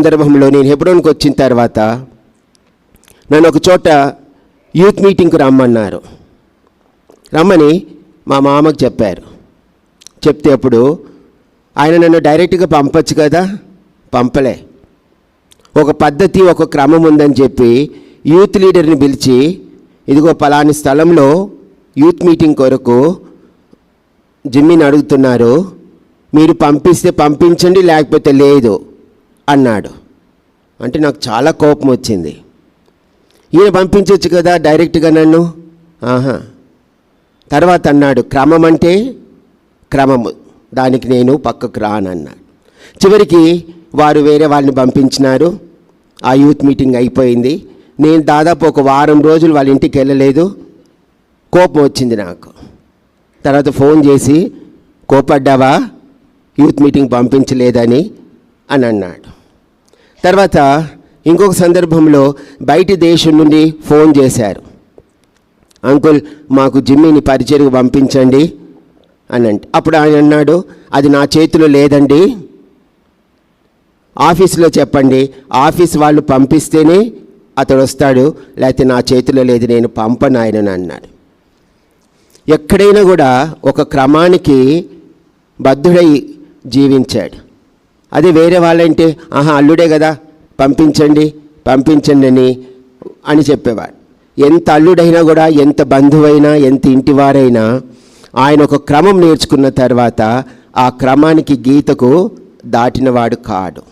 సందర్భంలో నేను హెబ్రోన్కి వచ్చిన తర్వాత నన్ను ఒక చోట యూత్ మీటింగ్కి రమ్మన్నారు. రమ్మని మా మామకు చెప్పారు. చెప్తే అప్పుడు ఆయన నన్ను డైరెక్ట్గా పంపచ్చు కదా, పంపలే. ఒక పద్ధతి, ఒక క్రమం ఉందని చెప్పి యూత్ లీడర్ని పిలిచి, ఇదిగో పలాని స్థలంలో యూత్ మీటింగ్ కొరకు జిమ్మిని అడుగుతున్నారు, మీరు పంపిస్తే పంపించండి, లేకపోతే లేదు అన్నాడు. అంటే నాకు చాలా కోపం వచ్చింది. ఈయన పంపించవచ్చు కదా డైరెక్ట్గా నన్ను. తర్వాత అన్నాడు, క్రమం అంటే క్రమము, దానికి నేను పక్కకు రానన్నాడు. చివరికి వారు వేరే వాళ్ళని పంపించినారు. ఆ యూత్ మీటింగ్ అయిపోయింది. నేను దాదాపు ఒక వారం రోజులు వాళ్ళ ఇంటికి వెళ్ళలేదు. కోపం వచ్చింది నాకు. తర్వాత ఫోన్ చేసి, కోపడ్డావా యూత్ మీటింగ్ పంపించలేదని అని అన్నాడు. తర్వాత ఇంకొక సందర్భంలో బయటి దేశం నుండి ఫోన్ చేశారు, అంకుల్ మాకు జిమ్మిని పరిచయకు పంపించండి అని అంటే, అప్పుడు ఆయన అన్నాడు, అది నా చేతిలో లేదండి, ఆఫీసులో చెప్పండి, ఆఫీస్ వాళ్ళు పంపిస్తేనే అతడు వస్తాడు, లేకపోతే నా చేతిలో లేదు, నేను పంపను ఆయనని అన్నాడు. ఎక్కడైనా కూడా ఒక క్రమానికి బద్ధుడై జీవించాడు. అదే వేరే వాళ్ళంటే అల్లుడే కదా పంపించండి పంపించండి అని చెప్పేవాడు. ఎంత అల్లుడైనా కూడా, ఎంత బంధువైనా, ఎంత ఇంటివారైనా ఆయన ఒక క్రమం నేర్చుకున్న తర్వాత ఆ క్రమానికి గీతకు దాటినవాడు కాడు.